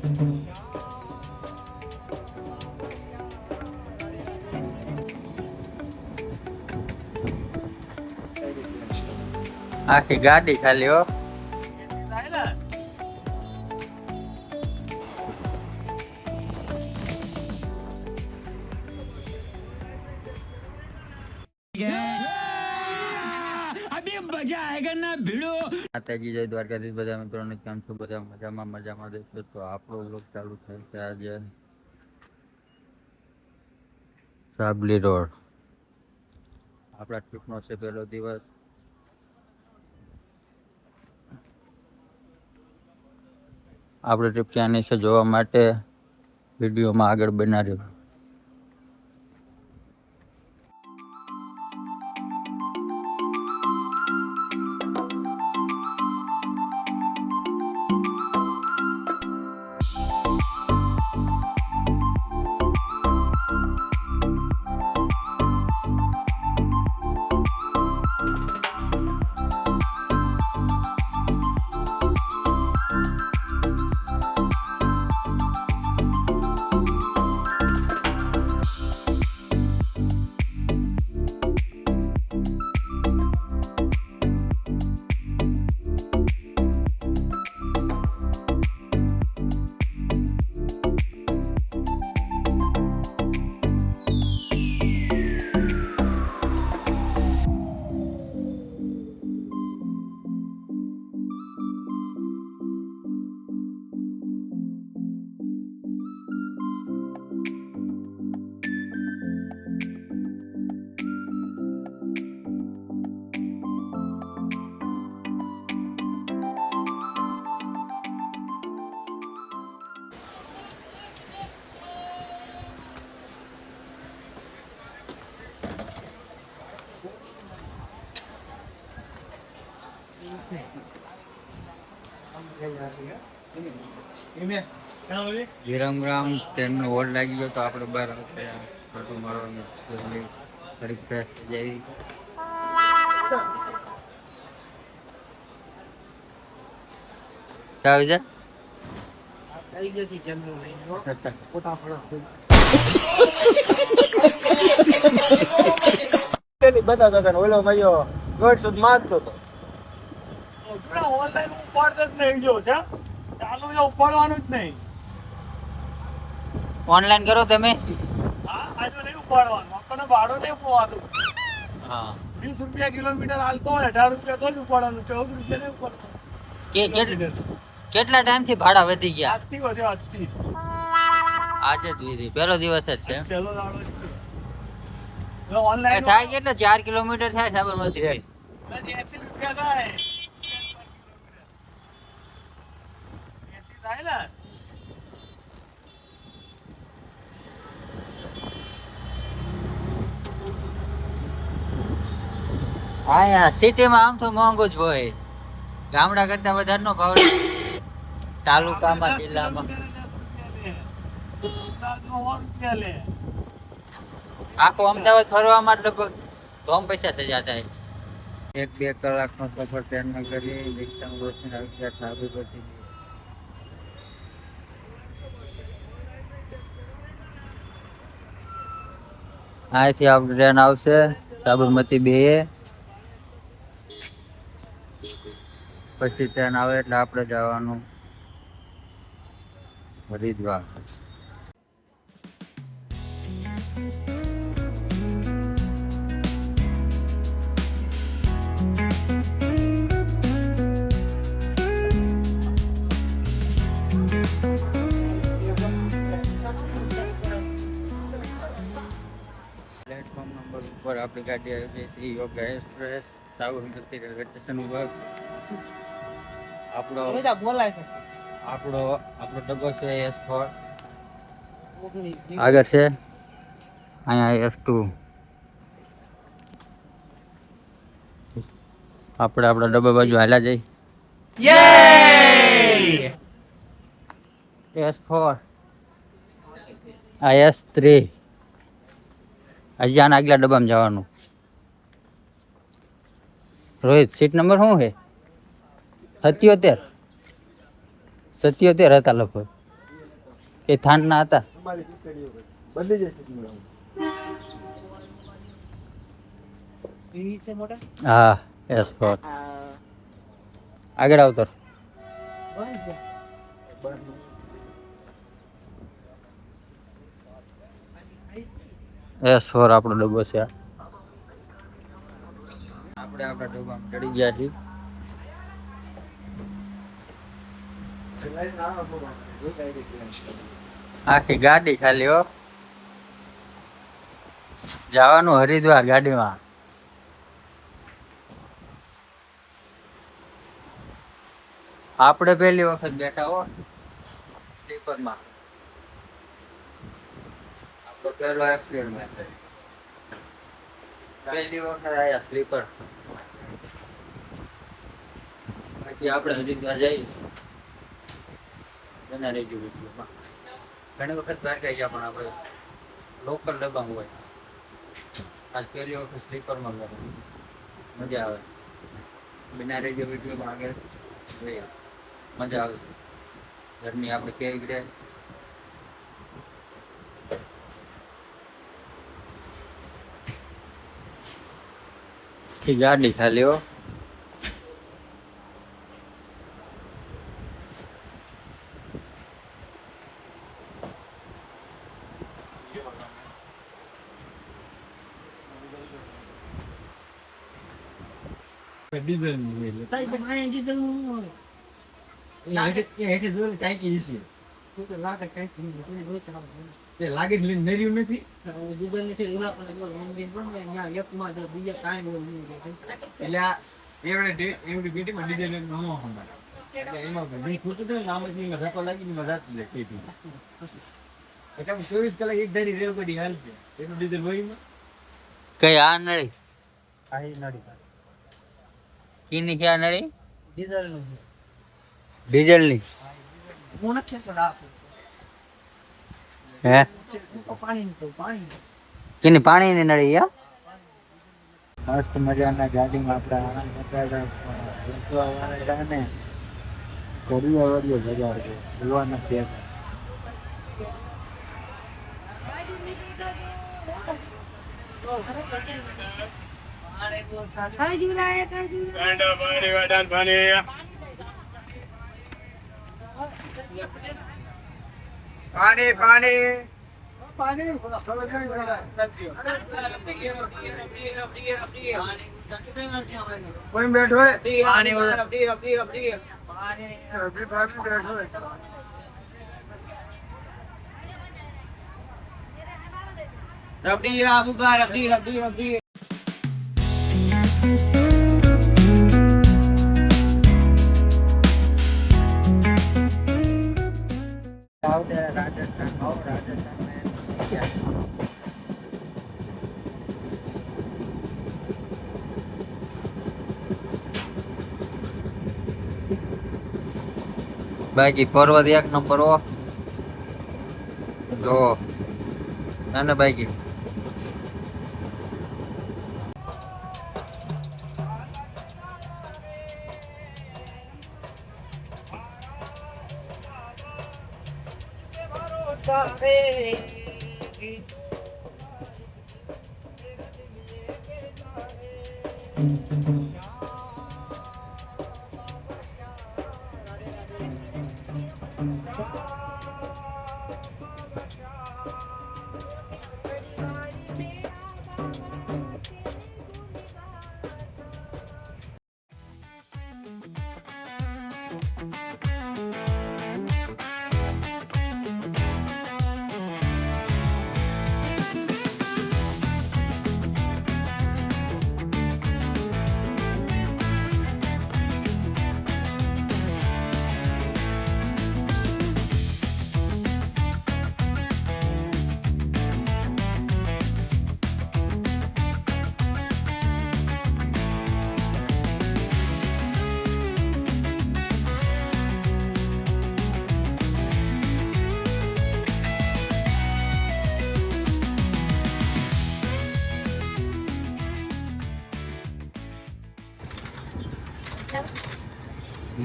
આખી ગાડી ખાલી હો. માતાજી જય દ્વારકાધીશ. બધા મિત્રોને કેમ છો? બધા મજામાં દેશો. તો આપણો બ્લોગ ચાલુ થાય છે આજે સાબલી રોડ. આપણા ટ્રીપનો છે પહેલો દિવસ. આપણે ટ્રીપ ક્યાંની છે જોવા માટે વિડીયોમાં આગળ બનાવ્યો. વિરમગામ ટ્રેનનો હોલ્ડ લાગી ગયો તો આપણે બહાર ફોટો મારવાનું થોડીક ફ્રેશ થઈ જાય. આવી જા બતાવતા હતા ઓલો ભાઈઓ દોઢ સુધી માંગતો હતો. ઓનલાઈન ઉપાડતો જ નહીં જો છે ચાલુ છે ઉપાડવાનું જ નહીં. ઓનલાઈન કરો તમે. હા આજે નહીં ઉપાડવાનું આપણને ભાડું નહીં ઉપાડવાનું. હા 20 રૂપિયા કિલોમીટર હાલતો હોય 18 રૂપિયા તો જ ઉપાડવાનું 14 રૂપિયા નહીં ઉપાડવાનું. કેટલા ટાઈમ થી ભાડા વધી ગયા? આજથી વધ્યો આજથી. આજે જ વધી પહેલો દિવસ જ છે. પહેલો દાડો જ છે. ઓનલાઈન થાય કેટલા 4 કિલોમીટર થાય સાબરમતી થી? 80 રૂપિયા થાય. 80 થાય ને. હા સિટીમાં આમ તો મોંઘું જ હોય. ગામડા કરતા વધારે નો ભાવ તાલુકામાં જિલ્લામાં. આખું અમદાવાદ ફરવામાં લગભગ કમ પૈસા થઈ જતા. 1-2 કલાકનો સફર ટ્રેનમાં કરી રિક્ષામાં રોશની આવી ગયા સાબરમતી. અહીંથી આપણે ટ્રેન આવશે સાબરમતી 2. પછી ટ્રેન આવે એટલે આપણે જવાનું હરિદ્વાર. પ્લેટફોર્મ નંબર ઉપર આપણી ગાડી આવી ગઈ છે yoga express Sabarmati railway station ઉપર. આપણો ડબ્બો છે S4. આગળ છે અહીંયા S2. આપણે આપણા ડબ્બા બાજુ હાલ્યા જઈ. S4 આ S3. હજી આના આગલા ડબ્બામાં જવાનું. રોહિત સીટ નંબર શું છે? 77 હતા લગભગ. એ થાનના હતા. અમારી ખીચડીઓ બદલી જશે તમારું. ઈ છે મોટા હા S4 આગળ આવતો S4 આપણો ડબ્બો છે. આપણે આપણા ડબ્બામાં ચડી ગયા છીએ. આખી ગાડી ખાલી હો. જવાનું હરિદ્વાર ગાડીમાં. આપણે પહેલી વખત બેઠા હો સ્લીપરમાં. આપણો પહેલો એક્સપીરિયન્સ છે. પહેલી વખત આયા સ્લીપર. બાકી આપણે હરિદ્વાર જઈએ બના રહી ગયું. ઘણી વખત બહાર ગયા પણ આપણે લોકલ ડબ્બામાં હોય. આજ પહેલી વખત સ્લીપરમાં મજા આવે. બના રહી ગયો વિડીયોમાં આગળ જોઈએ મજા આવશે. ઘરની આપણે કેવી રીતે ગાડી ખાલી હો. ડીઝલ ની તાઈ તો માય ડીઝલ નું એ દોર ટાંકી છે તો તો લાગે ટાંકી ની તો દોર તે લાગે છે નર્યું નથી ડીઝલ ની ઉલા પર મંદિર પણ અહીંયા એક માં જો બીજા કાઈ નહીં એટલે આ એવડી બેટી માં ડીઝલ નો નો હંબા એટલે એમાં બી ખુશ તો નામ જ નહીં ધક્કો લાગી ની મજા જ લે કેટી એટલે 24 કલાક એક ધારી રેલ પડી હાલ છે એનું ડીઝલ હોય કઈ આ નળી આ નડી કીની ક્યાં નળી ડીઝલ નું ડીઝલ ની હું નથી તો રાખું હે પાણી કીની પાણી ની નળી યા મસ્ત મજાના ગાડીમાં આપણા આનંદ ને ઘડીઓ વડીઓ બજાડજો જોવાના પેટ પાણી પાણી પાણી કોઈ બેઠો હોય પાણી રબડી આબુકા રબડી રબડી રબડી રાજસ્થાન બાકી પર્વત એક નંબર હો જો ના બાકી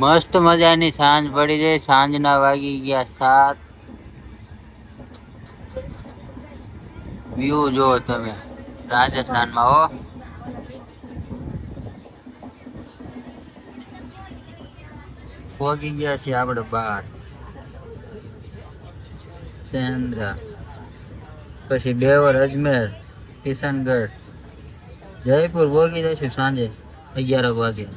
મસ્ત મજાની સાંજ પડી જાય. સાંજના વાગી ગયા 7. વ્યૂ જો તમે રાજસ્થાનમાં હો. પહોંચી ગયા છીએ આપણે બહાર સેન્દ્રા, પછી ડેવર, અજમેર, કિશનગઢ, જયપુર પહોંચી જઈશું સાંજે 11 વાગે.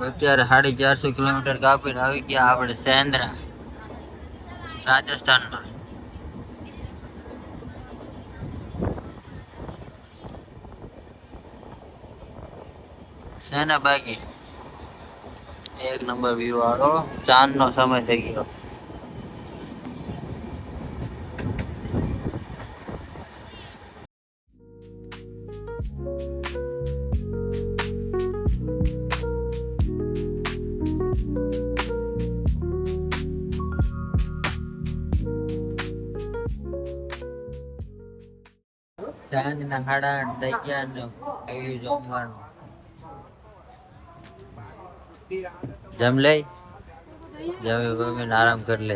અત્યારે 450 કિલોમીટર કાપીને આવી ગયા આપણે સેન્દ્રા રાજસ્થાનમાં. સેના બાકી એક નંબર વ્યૂ વાળો. ચાંદ નો સમય થઈ ગયો. સાંજના 8:30 થઈ ગયા ને આવ્યું જમવાનું. જમ લઈ જમી બમીને આરામ કરી લે.